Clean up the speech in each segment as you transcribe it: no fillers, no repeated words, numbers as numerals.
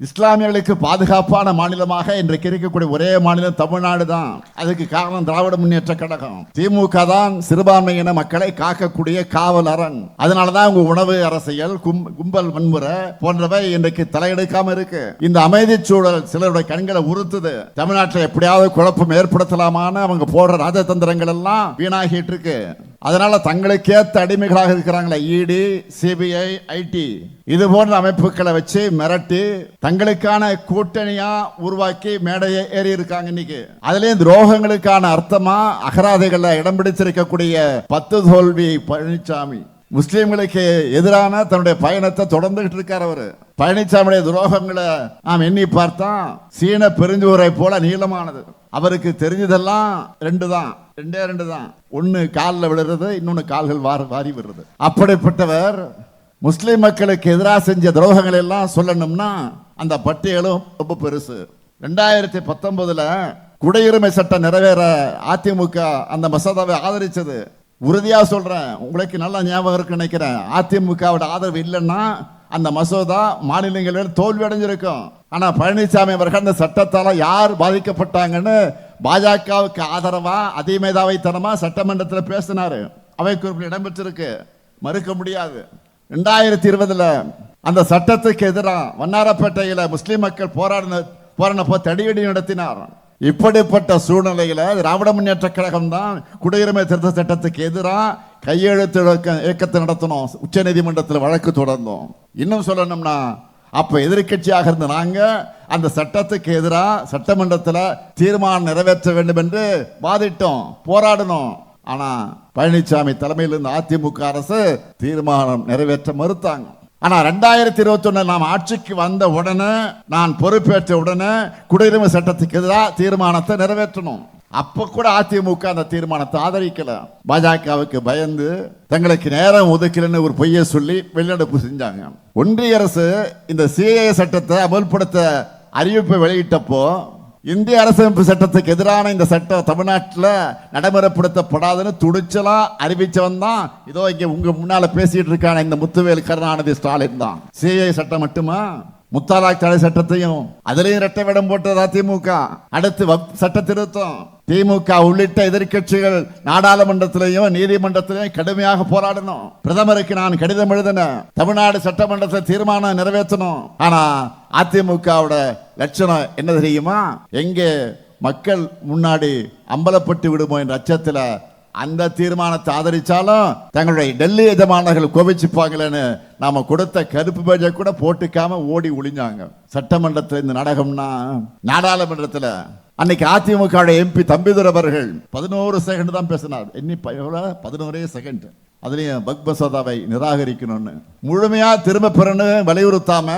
இஸ்லாமியர்களுக்கு பாதுகாப்பான மாநிலமாக இன்றைக்கு இருக்கக்கூடிய ஒரே மாநிலம் தமிழ்நாடு தான். அதுக்கு காரணம் திராவிட முன்னேற்ற கழகம். திமுக தான் சிறுபான்மையின மக்களை காக்கக்கூடிய காவல் அரண். அதனாலதான் உங்க உணவு அரசியல், கும்பல் வன்முறை போன்றவை இன்றைக்கு தலையெடுக்காம இருக்கு. இந்த அமைதி சூழல் சிலருடைய கண்களை உறுத்துது. தமிழ்நாட்டில் எப்படியாவது குழப்பம் ஏற்படுத்தலாமான அவங்க போடுற ராஜதந்திரங்கள் எல்லாம் வீணாகிட்டு இருக்கு. அதனால தங்களுக்கு ஏற்ற அடிமைகளாக இருக்கிறாங்களே இடி, சிபிஐ, ஐடி இது போன்ற அமைப்புகளை வச்சு மிரட்டி தங்களுக்கான கூட்டணியா உருவாக்கி மேடையை ஏறி இருக்காங்க. இன்னைக்கு அதுலயும் துரோகங்களுக்கான அர்த்தமா அகராதைகள்ல இடம் பிடிச்சிருக்கக்கூடிய 10 தோல்வி பழனிசாமி முஸ்லிம்களுக்கு எதிரான தன்னுடைய பயணத்தை தொடர்ந்துகிட்டு இருக்கார். அவரு பழனிசாமியுடைய துரோகங்களை நாம் எண்ணி பார்த்தா சீன பெருஞ்சுவரை போல நீளமானது. அவருக்கு தெரிஞ்சதெல்லாம் ரெண்டு தான். ஒன்னு காலில் விழுறது, இன்னொன்னு கால்கள் வாரி விடுறது. அப்படிப்பட்டவர் முஸ்லிம் மக்களுக்கு எதிராக செஞ்ச துரோகங்கள் எல்லாம் சொல்லணும்னா அந்த பட்டியலும் ரொம்ப பெருசு. 2019 குடியுரிமை சட்டம் நிறைவேற அதிமுக அந்த மசோதாவை ஆதரிச்சது. உறுதியா சொல்றேன், உங்களுக்கு நல்லா ஞாபகம் இருக்கு நினைக்கிறேன். அதிமுகவோட ஆதரவு இல்லைன்னா அந்த மசோதா மாநிலங்களில் தோல்வி அடைஞ்சிருக்கும். ஆனா பழனிசாமி அவர்கள் அந்த சட்டத்தால யார் பாதிக்கப்பட்டாங்கன்னு பாஜகவுக்கு ஆதரவா அதிமேதாவைத்தனமா சட்டமன்றத்தில் பேசினாரு. அவை குறிப்பில் இடம்பெற்றிருக்கு, மறுக்க முடியாது. 2020 அந்த சட்டத்துக்கு எதிராக வண்ணாரப்பேட்டையில முஸ்லிம் மக்கள் போராடினப்போ தடியடி நடத்தினார். இப்படிப்பட்ட சூழ்நிலையில திராவிட முன்னேற்ற கழகம் தான் குடியுரிமை திருத்த சட்டத்துக்கு எதிராக கையெழுத்து இயக்கத்தை நடத்தணும். உச்ச நீதிமன்றத்தில் வழக்கு தொடர்ந்தோம். இன்னும் சொல்லணும்னா அப்ப எதிர்கட்சியாக இருந்த நாங்க அந்த சட்டத்துக்கு எதிராக சட்டமன்றத்தில் தீர்மானம் நிறைவேற்ற வேண்டும் என்று வாதிட்டோம், போராடணும். ஆனா பழனிசாமி தலைமையில் இருந்த அதிமுக அரசு தீர்மானம் நிறைவேற்ற மறுத்தாங்க. ஆனா 2021 நாம் ஆட்சிக்கு வந்த உடனே, நான் பொறுப்பேற்ற உடனே குடியுரிமை சட்டத்துக்கு எதிராக தீர்மானத்தை நிறைவேற்றணும். அப்ப கூட அதிமுக அந்த தீர்மானத்தை ஆதரிக்கல. பாஜகவுக்கு பயந்து தங்களுக்கு நேரம் ஒதுக்கலன்னு ஒரு பொய்யை சொல்லி வெளிநடப்பு செஞ்சாங்க. ஒன்றிய அரசு இந்த சிஏஏ சட்டத்தை அமல்படுத்த அறிவிப்பை வெளியிட்டப்போ இந்திய அரசமைப்பு சட்டத்துக்கு எதிரான இந்த சட்டம் தமிழ்நாட்டில் நடைமுறைப்படுத்தப்படாதுன்னு துணிச்சலா அறிவிச்சவன் தான் இதோ இங்க உங்க முன்னால பேசிட்டு இருக்கான இந்த முத்துவேல் கருணாநிதி ஸ்டாலின் தான். சிஏஏ சட்டம் மட்டுமா, முத்தாலாக் தடை சட்டத்தையும் அதிலையும் இரட்டை வேடம் போட்டது அதிமுக. அடுத்து சட்ட திருத்தம். திமுக உள்ளிட்ட எதிர்கட்சிகள் நாடாளுமன்றத்திலையும் நீதிமன்றத்திலையும் கடுமையாக போராடணும். பிரதமருக்கு நான் கடிதம் எழுதினேன், தமிழ்நாடு சட்டமன்றத்தில் தீர்மானம் நிறைவேற்றணும். ஆனா அதிமுகவோட லட்சணம் என்ன தெரியுமா? எங்கே மக்கள் முன்னாடி அம்பலப்பட்டு விடுமோ என்ற அச்சத்தில் அந்த தீர்மானத்தை ஆதரிச்சாலும் தங்களுடைய டெல்லி எஜமானர்கள் கோபிச்சுப்பாங்களேன்னு நாம கொடுத்த கருப்பு பேஜை கூட போட்டுக்காம ஓடி ஒளிஞ்சாங்க. சட்டமன்றத்தில் இந்த நாடகம்னா நாடாளுமன்றத்தில் அன்னைக்கு அதிமுக எம்பி தம்பிதுரை அவர்கள் 11 செகண்ட் தான் பேசினார். 11 செகண்ட். அதுலயும் பக் மசோதாவை நிராகரிக்கணும்னு முழுமையா திரும்ப பெறணும் வலியுறுத்தாம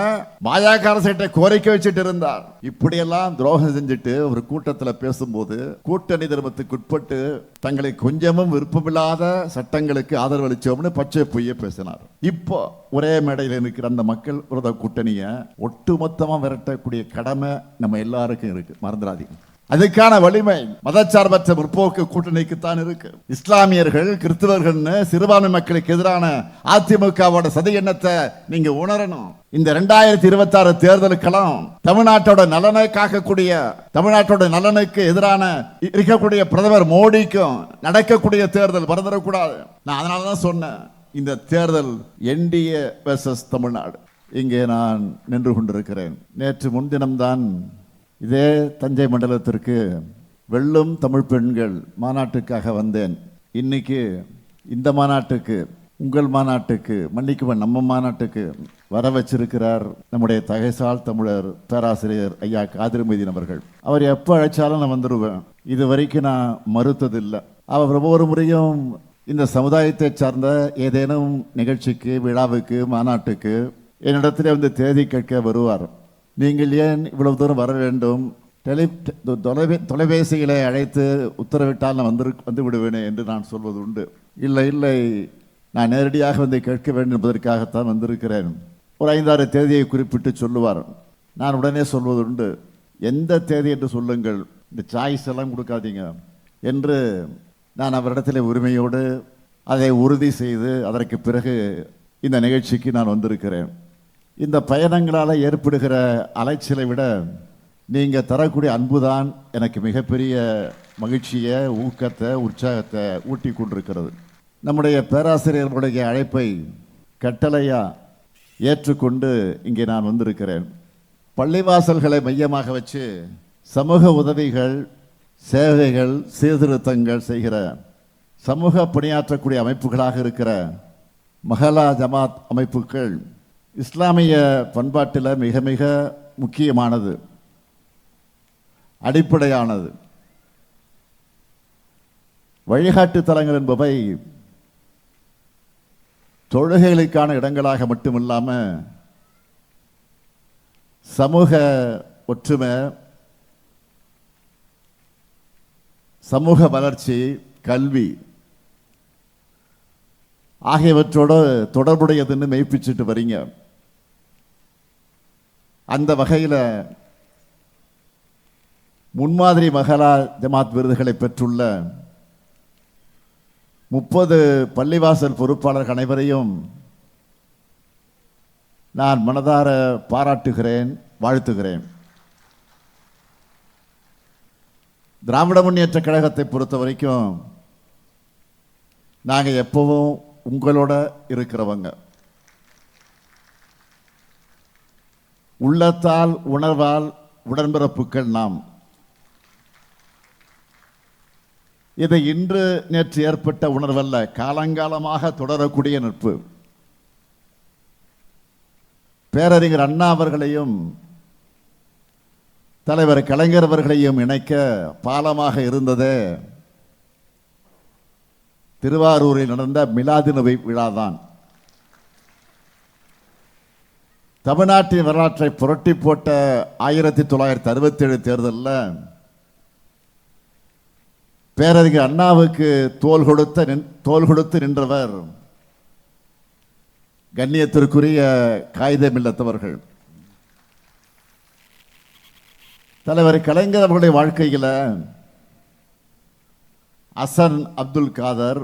பாஜக அரசு கோரிக்கை வச்சுட்டு இருந்தார். இப்படியெல்லாம் துரோகம் செஞ்சுட்டு ஒரு கூட்டத்தில் பேசும்போது கூட்டணி தர்மத்துக்கு உட்பட்டு தங்களுக்கு கொஞ்சமும் விருப்பமில்லாத சட்டங்களுக்கு ஆதரவு அளிச்சோம்னு பச்சை பொய்ய பேசினார். இப்போ ஒரே மேடையில் இருக்கிற அந்த மக்கள் விரோத கூட்டணியை ஒட்டுமொத்தமா விரட்டக்கூடிய கடமை நம்ம எல்லாருக்கும் இருக்கு, மறந்துடாதீங்க. அதுக்கான வலிமை மதச்சார்பற்ற முற்போக்கு கூட்டணிக்குத்தான் இருக்கு. இஸ்லாமியர்கள், கிறிஸ்தவர்கள், சிறுபான்மை மக்களுக்கு எதிரான அதிமுகவோட சதி எண்ணத்தை நீங்க உணரணும். இந்த 2026 தேர்தலுக்கெல்லாம் தமிழ்நாட்டோட நலனை காக்கக்கூடிய, தமிழ்நாட்டோட நலனுக்கு எதிரான இருக்கக்கூடிய பிரதமர் மோடிக்கும் நடக்கக்கூடிய தேர்தல் மறந்துடக்கூடாது. நான் அதனாலதான் சொன்னேன், இந்த தேர்தல் என்டிஏ வெர்சஸ் தமிழ்நாடு. இங்கே நான் நின்று கொண்டிருக்கிறேன். நேற்று முன்தினம்தான் இதே தஞ்சை மண்டலத்திற்கு வெல்லும் தமிழ் பெண்கள் மாநாட்டுக்காக வந்தேன். இன்னைக்கு இந்த மாநாட்டுக்கு, உங்கள் மாநாட்டுக்கு, மன்னிக்குவன் நம்ம மாநாட்டுக்கு வர வச்சிருக்கிறார் நம்முடைய தகைசால் தமிழர் பேராசிரியர் ஐயா காதிர் மொய்தீன் அவர்கள். அவர் எப்போ அழைச்சாலும் நான் வந்துடுவேன். இது வரைக்கும் நான் மறுத்ததில்லை. அவர் ஒவ்வொரு முறையும் இந்த சமுதாயத்தை சார்ந்த ஏதேனும் நிகழ்ச்சிக்கு, விழாவுக்கு, மாநாட்டுக்கு என்னிடத்திலே வந்து தேதி கேட்க வருவார். நீங்கள் ஏன் இவ்வளவு தூரம் வர வேண்டும், தொலைபேசிகளை அழைத்து உத்தரவிட்டால் நான் வந்து விடுவேனே என்று நான் சொல்வது உண்டு. இல்லை, நான் நேரடியாக வந்து கேட்க வேண்டும் என்பதற்காகத்தான் வந்திருக்கிறேன். ஒரு 5-6 தேதியை குறிப்பிட்டு சொல்லுவார். நான் உடனே சொல்வது உண்டு, எந்த தேதி என்று சொல்லுங்கள், இந்த சாய்ஸ் எல்லாம் கொடுக்காதீங்க என்று நான் அவரிடத்தில் உரிமையோடு அதை உறுதி செய்து அதற்கு பிறகு இந்த நிகழ்ச்சிக்கு நான் வந்திருக்கிறேன். இந்த பயணங்களால் ஏற்படுகிற அலைச்சலை விட நீங்கள் தரக்கூடிய அன்புதான் எனக்கு மிகப்பெரிய மகிழ்ச்சியை, ஊக்கத்தை, உற்சாகத்தை ஊட்டி கொண்டிருக்கிறது. நம்முடைய பேராசிரியர்களுடைய அழைப்பை கட்டளையா ஏற்றுக்கொண்டு இங்கே நான் வந்திருக்கிறேன். பள்ளிவாசல்களை மையமாக வச்சு சமூக உதவிகள், சேவைகள், சீர்திருத்தங்கள் செய்கிற சமூக பணியாற்றக்கூடிய அமைப்புகளாக இருக்கிற மஹலா ஜமாத் அமைப்புகள் இஸ்லாமிய பண்பாட்டில் மிக மிக முக்கியமானது, அடிப்படையானது. வழிகாட்டு தலங்கள் என்பவை தொழுகைகளுக்கான இடங்களாக மட்டுமில்லாமல் சமூக ஒற்றுமை, சமூக வளர்ச்சி, கல்வி ஆகியவற்றோடு தொடர்புடையதுன்னு மெய்ப்பிச்சுட்டு வரீங்க. அந்த வகையில் முன்மாதிரி மஹலா ஜமாத் விருதுகளை பெற்றுள்ள 30 பள்ளிவாசல் பொறுப்பாளர்கள் அனைவரையும் நான் மனதார பாராட்டுகிறேன், வாழ்த்துகிறேன். திராவிட முன்னேற்ற கழகத்தை பொறுத்த வரைக்கும் நாங்கள் எப்பவும் உங்களோட இருக்கிறவங்க. உள்ளத்தால் உணர்வால் உடன்பிறப்புகள் நாம். இது இன்று நேற்று ஏற்பட்ட உணர்வல்ல, காலங்காலமாக தொடரக்கூடிய நட்பு. பேரறிஞர் அண்ணா அவர்களையும் தலைவர் கலைஞர் அவர்களையும் இணைக்க பாலமாக இருந்ததே திருவாரூரில் நடந்த மிலாது நபி விழாதான். தமிழ்நாட்டின் வரலாற்றை புரட்டி போட்ட 1967 தேர்தலில் பேரறிஞர் அண்ணாவுக்கு தோள் கொடுத்து நின்றவர் கண்ணியத்திற்குரிய காயிதே மில்லத் அவர்கள். தலைவர் கலைஞர் அவர்களுடைய வாழ்க்கையில் அசன் அப்துல் காதர்,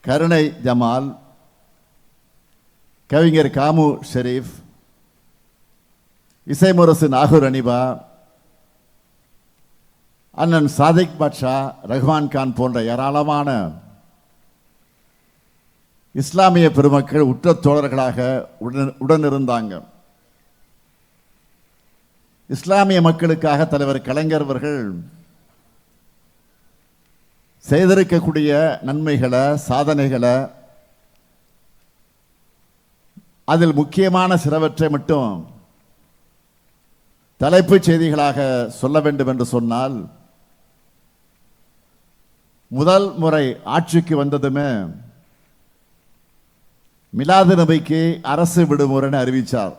கருணை ஜமால், கவிஞர் காமு ஷெரீப், இசைமுரசு நாகூர் அனிபா, அண்ணன் சாதிக் பாட்ஷா, ரஹ்மான் கான் போன்ற ஏராளமான இஸ்லாமிய பெருமக்கள் உற்ற தோழர்களாக உடனிருந்தாங்க. இஸ்லாமிய மக்களுக்காக தலைவர் கலைஞர் அவர்கள் செய்திருக்கக்கூடிய நன்மைகளை, சாதனைகளை, அதில் முக்கியமான சிலவற்றை மட்டும் தலைப்புச் செய்திகளாக சொல்ல வேண்டும் என்று சொன்னால், முதல் முறை ஆட்சிக்கு வந்ததுமே மிலாது நபிக்கு அரசு விடுமுறைன்னு அறிவித்தார்.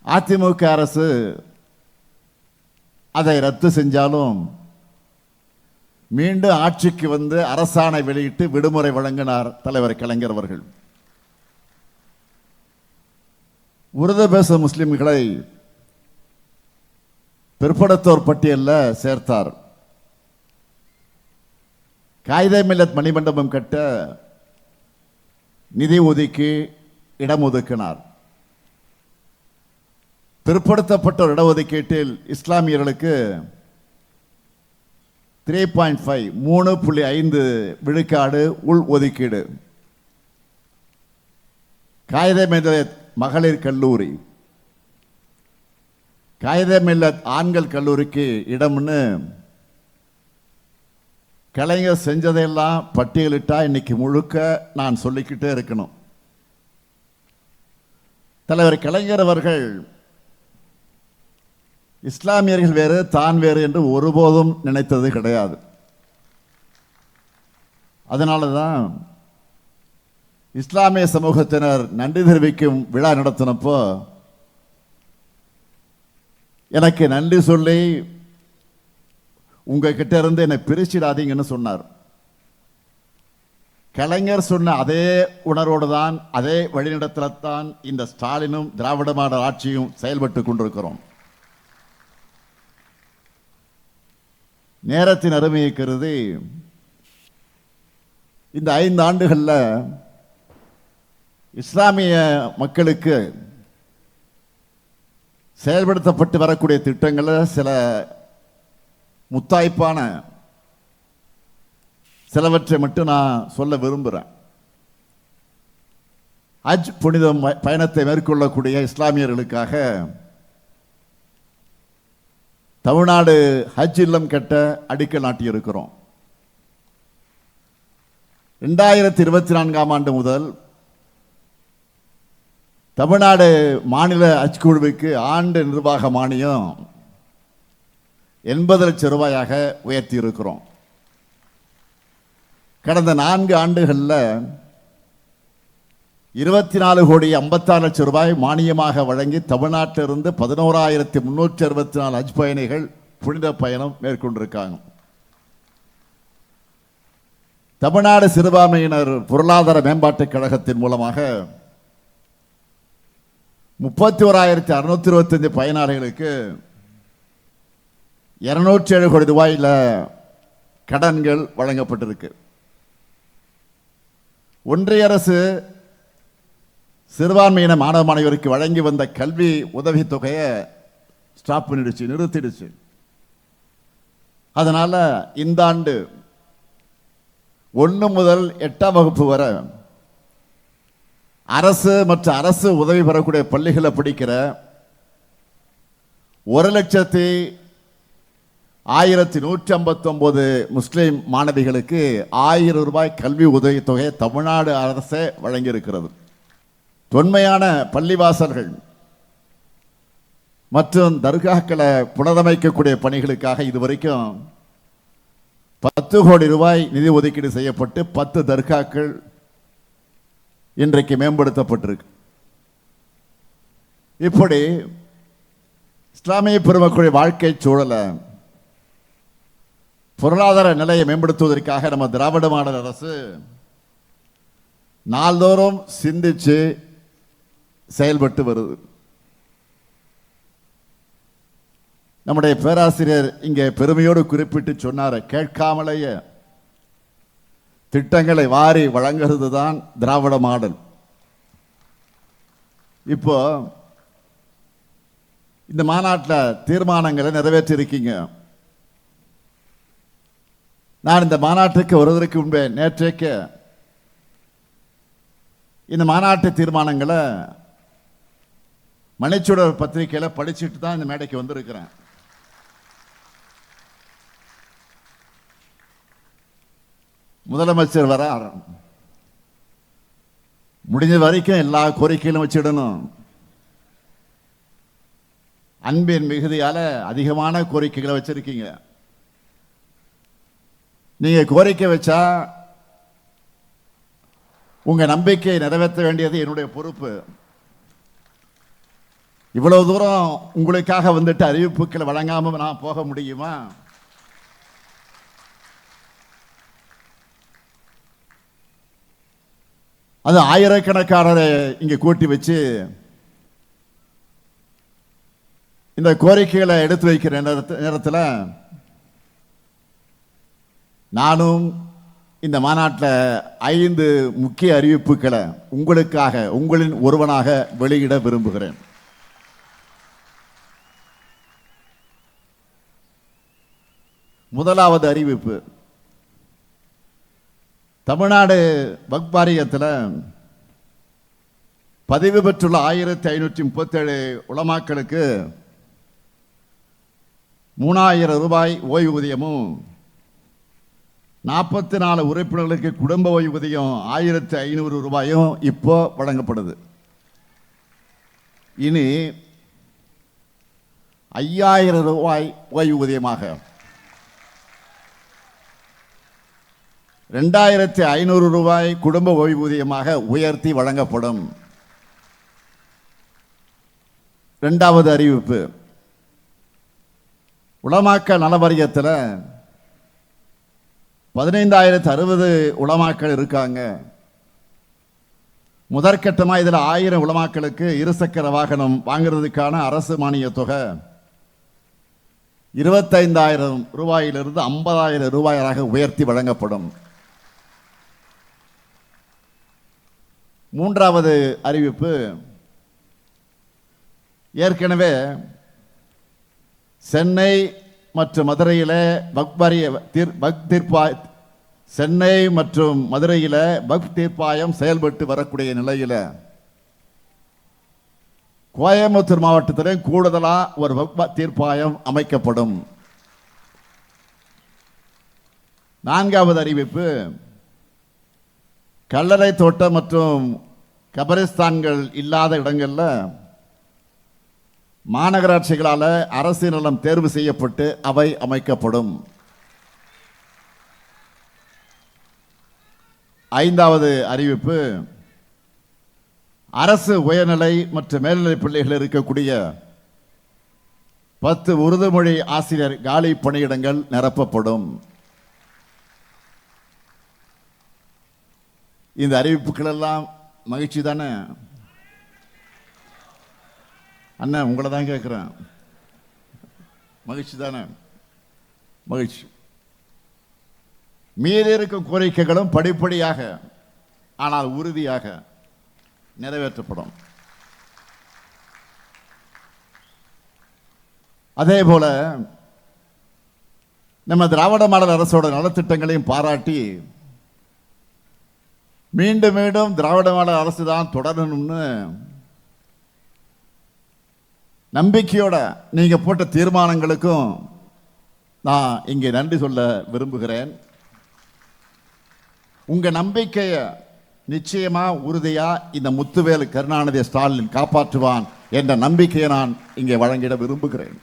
அதிமுக அரசு அதை ரத்து செஞ்சாலும் மீண்டும் ஆட்சிக்கு வந்து அரசாணை வெளியிட்டு விடுமுறை வழங்கினார் தலைவர் கலைஞர் அவர்கள். உருது பேசும் முஸ்லிம்களை பிற்படுத்தோர் பட்டியலில் சேர்த்தார். காயிதே மில்லத் மணிமண்டபம் கட்ட நிதி ஒதுக்கி இடம் ஒதுக்கினார். பிற்படுத்தப்பட்ட இடஒதுக்கீட்டில் இஸ்லாமியர்களுக்கு 3.5 விழுக்காடு உள் ஒதுக்கீடு. காயிதே மில்லத் மகளிர் கல்லூரி, காயிதே மில்லத் ஆண்கள் கல்லூரிக்கு இடம்னு கலைஞர் செஞ்சதையெல்லாம் பட்டியலிட்டா இன்னைக்கு முழுக்க நான் சொல்லிக்கிட்டே இருக்கணும். தலைவர் கலைஞர் அவர்கள் இஸ்லாமியர்கள் வேறு, தான் வேறு என்று ஒருபோதும் நினைத்தது கிடையாது. அதனால தான் இஸ்லாமிய சமூகத்தினர் நன்றி தெரிவிக்கும் விழா நடத்தினப்போ எனக்கு நன்றி சொல்லி உங்ககிட்ட இருந்து என்னை பிரிச்சிடாதீங்கன்னு சொன்னார். கலைஞர் சொன்ன அதே உணர்வோடு தான், அதே வழிநடத்தத்தான் இந்த ஸ்டாலினும் திராவிட மாடல் ஆட்சியும் செயல்பட்டு கொண்டிருக்கிறோம். நேரத்தின் அருமையை கருதி இந்த 5 ஆண்டுகளில் இஸ்லாமிய மக்களுக்கு செயல்படுத்தப்பட்டு வரக்கூடிய திட்டங்களில் சில முத்தாய்ப்பான சிலவற்றை மட்டும் நான் சொல்ல விரும்புகிறேன். ஹஜ் புனித பயணத்தை மேற்கொள்ளக்கூடிய இஸ்லாமியர்களுக்காக தமிழ்நாடு ஹஜ் இல்லம் கட்ட அடிக்கல் நாட்டியிருக்கிறோம். 2024ஆம் ஆண்டு முதல் தமிழ்நாடு மாநில ஹஜ் குழுவுக்கு ஆண்டு நிர்வாக மானியம் 80 லட்சம் ரூபாயாக உயர்த்தி இருக்கிறோம். கடந்த 4 ஆண்டுகளில் 24 கோடி 56 லட்சம் ரூபாய் மானியமாக வழங்கி தமிழ்நாட்டிலிருந்து 11,364 ஹஜ் பயணிகள் புனித பயணம் மேற்கொண்டிருக்காங்க. தமிழ்நாடு சிறுபான்மையினர் பொருளாதார மேம்பாட்டுக் கழகத்தின் மூலமாக 31,625 பயனாளிகளுக்கு 207 கோடி ரூபாயில் கடன்கள் வழங்கப்பட்டிருக்கு. ஒன்றிய அரசு சிறுபான்மையின மாணவ மாணவியருக்கு வழங்கி வந்த கல்வி உதவித்தொகையை ஸ்டாப் பண்ணிடுச்சு, நிறுத்திடுச்சு. அதனால இந்த ஆண்டு 1 முதல் 8ஆம் வகுப்பு வரை அரசு மற்றும் அரசு உதவி பெறக்கூடிய பள்ளிகளை படிக்கிற 1,01,159 முஸ்லிம் மாணவிகளுக்கு 1000 ரூபாய் கல்வி உதவித்தொகையை தமிழ்நாடு அரசே வழங்கியிருக்கிறது. தொன்மையான பள்ளிவாசல்கள் மற்றும் தர்காக்களை புனரமைக்கக்கூடிய பணிகளுக்காக இதுவரைக்கும் 10 கோடி ரூபாய் நிதி ஒதுக்கீடு செய்யப்பட்டு 10 தர்காக்கள் இன்றைக்கு மேம்படுத்தப்பட்டிருக்கு. இப்படி இஸ்லாமிய பெருமக்களுடைய வாழ்க்கை சூழலை பொருளாதார நிலையை மேம்படுத்துவதற்காக நம்ம திராவிட மாடல் அரசு நாள்தோறும் சிந்திச்சு செயல்பட்டு வருது. நம்முடைய பேராசிரியர் இங்கே பெருமையோடு குறிப்பிட்டு சொன்னார், கேட்காமலேயே திட்டங்களை வாரி வழங்குறது தான் திராவிட மாடல். இப்போ இந்த மாநாட்டில் தீர்மானங்களை நிறைவேற்றியிருக்கீங்க. நான் இந்த மாநாட்டுக்கு வருவதற்கு முன்பே நேற்றைக்கு இந்த மாநாட்டு தீர்மானங்களை மணிச்சுடர் பத்திரிகையில் படிச்சுட்டு தான் இந்த மேடைக்கு வந்திருக்கிறேன். முதலமைச்சர் வரார், முடிஞ்ச வரைக்கும் எல்லா கோரிக்கையிலும் வச்சிடணும். அன்பின் மிகுதியால அதிகமான கோரிக்கைகளை வச்சிருக்கீங்க. நீங்க கோரிக்கை வச்சா உங்க நம்பிக்கையை நிறைவேற்ற வேண்டியது என்னுடைய பொறுப்பு. இவ்வளவு தூரம் உங்களுக்காக வந்துட்டு அறிவிப்புகளை வழங்காம நான் போக முடியுமா? அது ஆயிரக்கணக்கானரை இங்க கூட்டி வச்சு இந்த கோரிக்கைகளை எடுத்து வைக்கிற நேரத்தில் நானும் இந்த மாநாட்டில் 5 முக்கிய அறிவிப்புகளை உங்களுக்காக, உங்களின் ஒருவனாக வெளியிட விரும்புகிறேன். முதலாவது அறிவிப்பு, தமிழ்நாடு வக்ஃப் வாரியத்தில் பதிவு பெற்றுள்ள 1537 உலமாக்களுக்கு 3000 ரூபாய் ஓய்வூதியமும் 44 உறுப்பினர்களுக்கு குடும்ப ஓய்வூதியம் 1500 ரூபாயும் இப்போ வழங்கப்படுது. இனி 5000 ரூபாய் ஓய்வூதியமாக 2500 ரூபாய் குடும்ப ஓய்வூதியமாக உயர்த்தி வழங்கப்படும். இரண்டாவது அறிவிப்பு, உலமாக்கள் நல வாரியத்தில் 15,060 உலமாக்கள் இருக்காங்க. முதற்கட்டமாக இதில் 1000 உலமாக்களுக்கு இருசக்கர வாகனம் வாங்குறதுக்கான அரசு மானிய தொகை 25,000 ரூபாயிலிருந்து 50,000 ரூபாயாக உயர்த்தி வழங்கப்படும். மூன்றாவது அறிவிப்பு, ஏற்கனவே சென்னை மற்றும் மதுரையில் சென்னை மற்றும் மதுரையில் வக்ஃப் தீர்ப்பாயம் செயல்பட்டு வரக்கூடிய நிலையில் கோயம்புத்தூர் மாவட்டத்தில் கூடுதலாக ஒரு வக்ஃப் தீர்ப்பாயம் அமைக்கப்படும். நான்காவது அறிவிப்பு, கல்லறை தோட்டம் மற்றும் கபரிஸ்தான்கள் இல்லாத இடங்களில் மாநகராட்சிகளால் அரசு நிலம் தேர்வு செய்யப்பட்டு அவை அமைக்கப்படும். ஐந்தாவது அறிவிப்பு, அரசு உயர்நிலை மற்றும் மேல்நிலை பள்ளிகள் இருக்கக்கூடிய 10 உருது மொழி ஆசிரியர் காலி பணியிடங்கள் நிரப்பப்படும். இந்த அறிவிப்புகள் எல்லாம் மகிழ்ச்சி தானே? அண்ணா உங்களை தான் கேட்குறேன், மகிழ்ச்சி தானே? மகிழ்ச்சி. மீதி இருக்கும் கோரிக்கைகளும் படிப்படியாக ஆனால் உறுதியாக நிறைவேற்றப்படும். அதே போல நம்ம திராவிட மாடல் அரசோட நலத்திட்டங்களையும் பாராட்டி மீண்டும் மீண்டும் திராவிட மாடல் அரசு தான் தொடரணும்னு நம்பிக்கையோட நீங்க போட்ட தீர்மானங்களுக்கும் நான் இங்கே நன்றி சொல்ல விரும்புகிறேன். உங்க நம்பிக்கையை நிச்சயமா உறுதியா இந்த முத்துவேல் கருணாநிதி ஸ்டாலின் காப்பாற்றுவான் என்ற நம்பிக்கையை நான் இங்கே வழங்கிட விரும்புகிறேன்.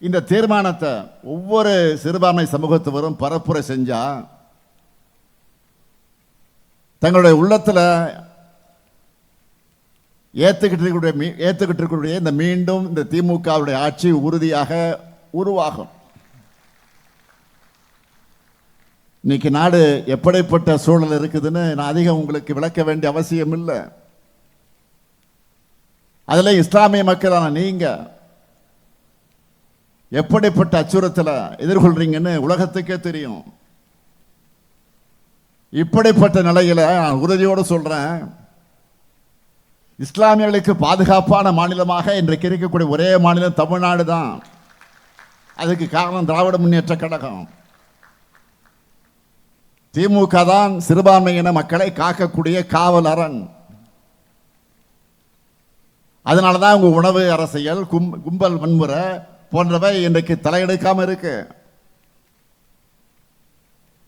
இந்த தீர்மானத்தை ஒவ்வொரு சிறுபான்மை சமூகத்தவரும் பரப்புரை செஞ்சா தங்களுடைய உள்ளத்தில் ஏற்றுக்கிட்டு இருக்கக்கூடிய இந்த மீண்டும் இந்த திமுகவுடைய ஆட்சி உறுதியாக உருவாகும். இன்னைக்கு நாடு எப்படிப்பட்ட சூழல் இருக்குதுன்னு நான் அதிகம் உங்களுக்கு விளக்க வேண்டிய அவசியம் இல்லை. அதில் இஸ்லாமிய மக்களான நீங்க எப்படிப்பட்ட அச்சுறுத்தலை எதிர்கொள்றீங்கன்னு உலகத்துக்கே தெரியும். இப்படிப்பட்ட நிலையில நான் உறுதியோடு சொல்றேன், இஸ்லாமியர்களுக்கு பாதுகாப்பான மாநிலமாக இன்றைக்கு இருக்கக்கூடிய ஒரே மாநிலம் தமிழ்நாடு தான். அதுக்கு காரணம் திராவிட முன்னேற்ற கழகம். திமுக தான் சிறுபான்மையின மக்களை காக்கக்கூடிய காவல் அரண். அதனாலதான் உங்க உணவு அரசியல், கும்பல் வன்முறை போன்றவை இன்றைக்கு தலையெடுக்காம இருக்கு.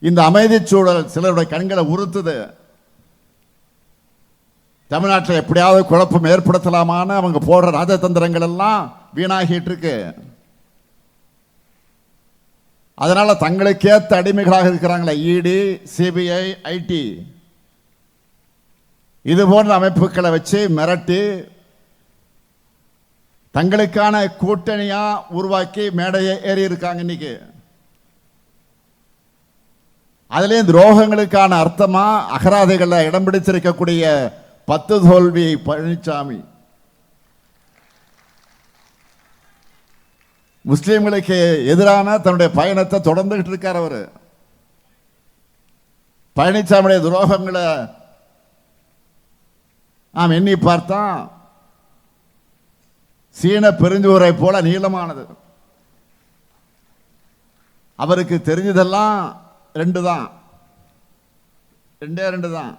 இந்த அமைதி சூழல் சிலருடைய கண்களை உறுத்துது. தமிழ்நாட்டில் எப்படியாவது குழப்பம் ஏற்படுத்தலாமான்னு அவங்க போடுற ராஜதந்திரங்கள் எல்லாம் வீணாகிட்டு இருக்கு. அதனால தங்களுக்கேற்ற அடிமைகளாக இருக்கிறாங்களே இடி, சிபிஐ, ஐடி இது போன்ற அமைப்புகளை வச்சு மிரட்டி தங்களுக்கான கூட்டணியா உருவாக்கி மேடையை ஏறி இருக்காங்க. இன்னைக்கு அதுலேயும் துரோகங்களுக்கான அர்த்தமா அகராதைகளை இடம் பிடிச்சிருக்கக்கூடிய 10 தோல்வி பழனிசாமி முஸ்லிம்களுக்கு எதிரான தன்னுடைய பயணத்தை தொடர்ந்துகிட்டு இருக்கார். அவரு பழனிசாமியுடைய துரோகங்களை நாம் எண்ணி பார்த்தா சீன பெருஞ்சுவரை போல நீளமானது. அவருக்கு தெரிஞ்சதெல்லாம் ரெண்டு தான், ரெண்டே தான்.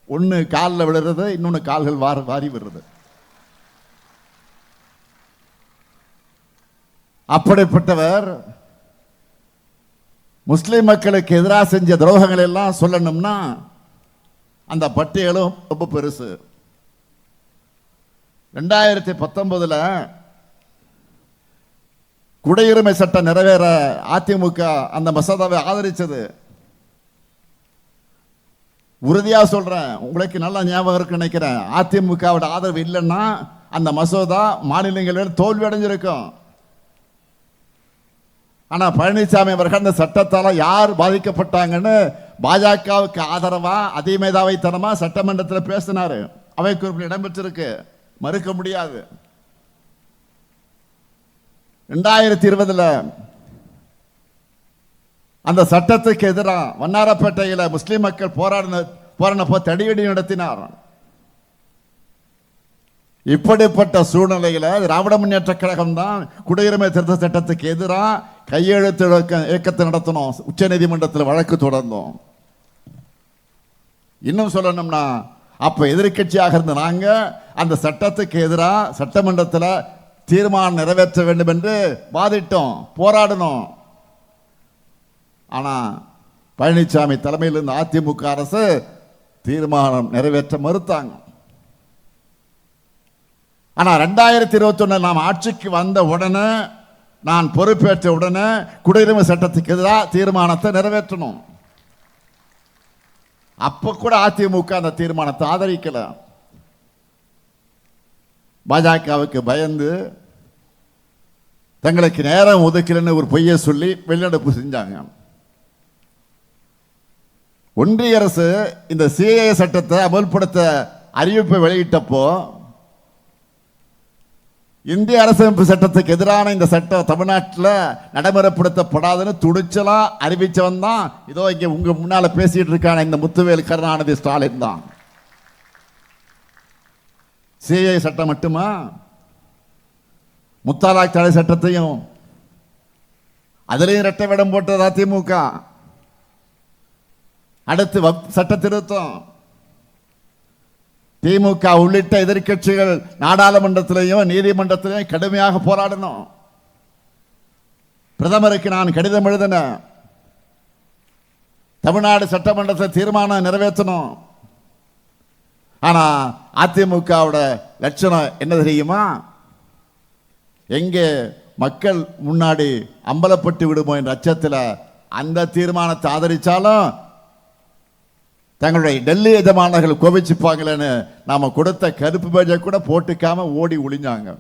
ஒன்று காலில் விழுறது, இன்னொன்று கால்கள் வாரி விடுறது. அப்படிப்பட்டவர் முஸ்லிம் மக்களுக்கு எதிராக செஞ்ச துரோகங்கள் எல்லாம் சொல்லணும்னா அந்த பட்டியலும் ரொம்ப பெருசு. 2019 குடியுரிமை சட்டம் நிறைவேற அதிமுக அந்த மசோதாவை ஆதரிச்சது. உறுதியா சொல்றேன், உங்களுக்கு நல்லா ஞாபகம் இருக்கு நினைக்கிறேன், அதிமுகவோட ஆதரவு இல்லைன்னா அந்த மசோதா மாநிலங்களில் தோல்வி அடைஞ்சிருக்கும். ஆனா பழனிசாமி அவர்கள் அந்த சட்டத்தால யார் பாதிக்கப்பட்டாங்கன்னு பாஜகவுக்கு ஆதரவா அதிமேதாவைத்தனமா சட்டமன்றத்தில் பேசினாரு. அவை குறிப்பில் இடம்பெற்றிருக்கு, மறுக்க முடியாது. 2020 அந்த சட்டத்துக்கு எதிராக வண்ணாரப்பேட்டையில் முஸ்லிம் மக்கள் போராடினப்போ தடியடி நடத்தினார். இப்படிப்பட்ட சூழ்நிலையில் திராவிட முன்னேற்ற கழகம் தான் குடியுரிமை திருத்த சட்டத்துக்கு எதிராக கையெழுத்து இயக்கத்தை நடத்தணும். உச்ச நீதிமன்றத்தில் வழக்கு தொடர்ந்தோம். இன்னும் சொல்லணும்னா அப்ப எதிர்கட்சியாக இருந்த நாங்க அந்த சட்டத்துக்கு எதிராக சட்டமன்றத்தில் தீர்மானம் நிறைவேற்ற வேண்டும் என்று வாதிட்டோம், போராடினோம். ஆனா பழனிசாமி தலைமையில் இருந்த அதிமுக அரசு தீர்மானம் நிறைவேற்ற மறுத்தாங்க. ஆனா 2021 நாம் ஆட்சிக்கு வந்த உடனே, நான் பொறுப்பேற்ற உடனே குடியுரிமை சட்டத்துக்கு எதிராக தீர்மானத்தை நிறைவேற்றணும். அப்ப கூட அதிமுக அந்த தீர்மானத்தை ஆதரிக்கல. பாஜகவுக்கு பயந்து தங்களுக்கு நேரம் ஒதுக்கலன்னு ஒரு பொய்யை சொல்லி வெளிநடப்பு செஞ்சாங்க. ஒன்றிய அரசு இந்த சிஏஏ சட்டத்தை அமல்படுத்த அறிவிப்பை வெளியிட்டப்போ இந்திய அரசமைப்பு சட்டத்துக்கு எதிரான இந்த சட்டம் தமிழ்நாட்டில் நடைமுறைப்படுத்தப்படாதுன்னு துணிச்சலா அறிவிச்சவன் தான் இதோ இங்க உங்க முன்னால பேசிட்டு இருக்கான இந்த முத்துவேல் கருணாநிதி ஸ்டாலின் தான். சிஏஏ சட்டம் மட்டுமா, முத்தாலாக் தடை சட்டத்தையும் அதிலையும் இரட்டை வேடம் போட்டது அதிமுக. அடுத்து சட்ட திருத்தம். திமுக உள்ளிட்ட எதிர்கட்சிகள் நாடாளுமன்றத்திலையும் நீதிமன்றத்திலையும் கடுமையாக போராடணும். பிரதமருக்கு நான் கடிதம் எழுதின, தமிழ்நாடு சட்டமன்றத்தில் தீர்மானம் நிறைவேற்றணும். ஆனா அதிமுகவோட லட்சணம் என்ன தெரியுமா? எங்கே மக்கள் முன்னாடி அம்பலப்பட்டு விடுமோ என்ற அச்சத்தில் அந்த தீர்மானத்தை ஆதரிச்சாலும் தங்களுடைய டெல்லி எஜமானர்கள் கோபிச்சுப்பாங்களேன்னு நாம கொடுத்த கருப்பு பேஜை கூட போட்டுக்காம ஓடி ஒளிஞ்சாங்க.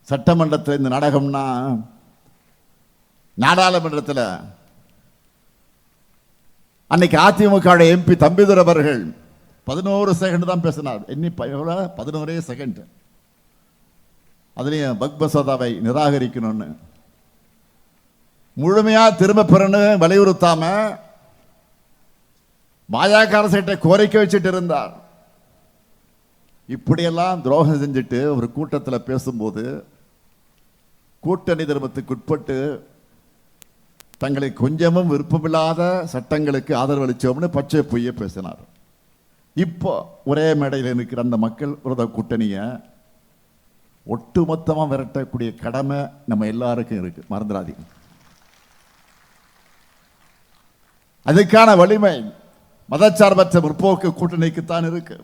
சட்டமன்றத்தில் இந்த நாடகம்னா, நாடாளுமன்றத்தில் அன்னைக்கு அதிமுக எம்பி தம்பிதுரை அவர்கள் 11 செகண்ட் தான் பேசினார். 11 செகண்ட். அதுலயும் பக் மசோதாவை நிராகரிக்கணும்னு முழுமையா திரும்ப பெறணும் வலியுறுத்தாம பாஜக அரசிட்ட கோரிக்கை வச்சுட்டு இருந்தார். இப்படியெல்லாம் துரோகம் செஞ்சுட்டு ஒரு கூட்டத்தில் பேசும்போது கூட்டணி தர்மத்துக்கு உட்பட்டு தங்களுக்கு கொஞ்சமும் விருப்பமில்லாத சட்டங்களுக்கு ஆதரவு அளிச்சோம்னு பச்சை பொய்ய பேசினார். இப்போ ஒரே மேடையில் இருக்கிற அந்த மக்கள் விரோத கூட்டணியை ஒட்டுமொத்தமாக விரட்டக்கூடிய கடமை நம்ம எல்லாருக்கும் இருக்கு, மறந்துடாதீங்க. அதுக்கான வலிமை மதச்சார்பற்ற முற்போக்கு கூட்டணிக்குத்தான் இருக்கு.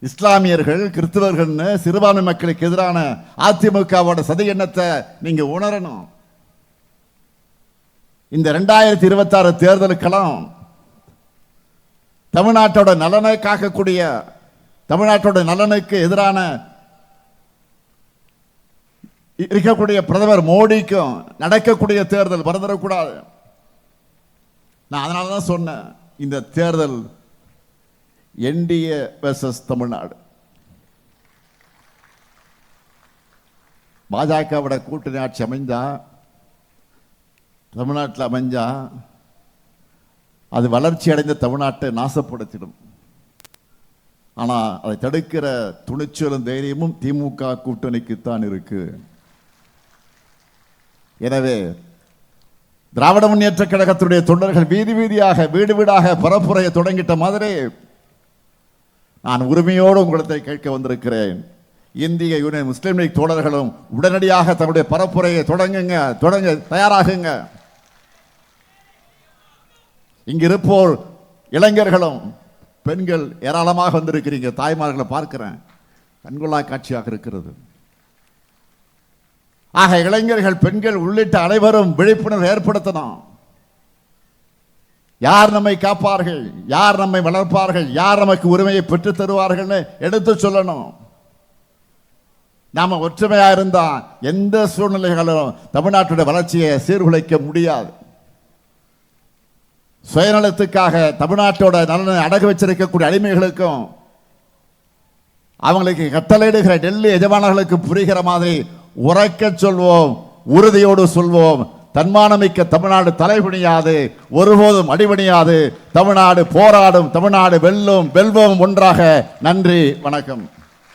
இஸ்லாமியர்கள், கிறிஸ்தவர்கள், சிறுபான்மை மக்களுக்கு எதிரான அதிமுகவோட சதி எண்ணத்தை நீங்க உணரணும். இந்த 2026 தேர்தலுக்கெல்லாம் தமிழ்நாட்டோட நலனை காக்கக்கூடிய, தமிழ்நாட்டோட நலனுக்கு எதிரான இருக்கக்கூடிய பிரதமர் மோடிக்கும் நடக்கக்கூடிய தேர்தல் மறந்துடக்கூடாது. நான் அதனால தான் சொன்னேன், இந்த தேர்தல் என்டிஏ வெர்சஸ் தமிழ்நாடு. பாஜகவோட கூட்டணி ஆட்சி அமைஞ்சா, தமிழ்நாட்டில் அமைஞ்சா அது வளர்ச்சி அடைந்த தமிழ்நாட்டை நாசப்படுத்திடும். ஆனால் அதை தடுக்கிற துணிச்சலும் தைரியமும் திமுக கூட்டணிக்குத்தான் இருக்கு. எனவே திராவிட முன்னேற்ற கழகத்துடைய தொண்டர்கள் வீதி வீதியாக, வீடு வீடாக பரப்புரையை தொடங்கிட்ட மாதிரி நான் உரிமையோடு உங்களிடத்தை கேட்க வந்திருக்கிறேன். இந்திய யூனியன் முஸ்லீம் லீக் தோழர்களும் உடனடியாக தன்னுடைய பரப்புரையை தொடங்க தயாராகுங்க. இங்கு இருப்போர் இளைஞர்களும் பெண்கள் ஏராளமாக வந்திருக்கிறீங்க. தாய்மார்களை பார்க்கிறேன், கண்கொள்ளா காட்சியாக இருக்கிறது. ஆக இளைஞர்கள், பெண்கள் உள்ளிட்ட அனைவரும் விழிப்புணர்வு ஏற்படுத்தணும். யார் நம்மை காப்பார்கள், யார் நம்மை வளர்ப்பார்கள், யார் நமக்கு உரிமையை பெற்றுத் தருவார்கள் எடுத்து சொல்லணும். நாம ஒற்றுமையா இருந்தா எந்த சூழ்நிலைகளும் தமிழ்நாட்டுடைய வளர்ச்சியை சீர்குலைக்க முடியாது. சுயநலத்துக்காக தமிழ்நாட்டோட நலனை அடகு வச்சிருக்கக்கூடிய அடிமைகளுக்கும் அவங்களுக்கு கட்டளையிடுகிற டெல்லி எஜமானர்களுக்கு புரிகிற மாதிரி உரைக்க சொல்வோம். உறுதியோடு சொல்வோம். தன்மானமிக்க தமிழ்நாடு தலைகுனியாது, ஒருபோதும் அடிபணியாது. தமிழ்நாடு போராடும், தமிழ்நாடு வெல்லும், வெல்வோம் ஒன்றாக. நன்றி, வணக்கம்.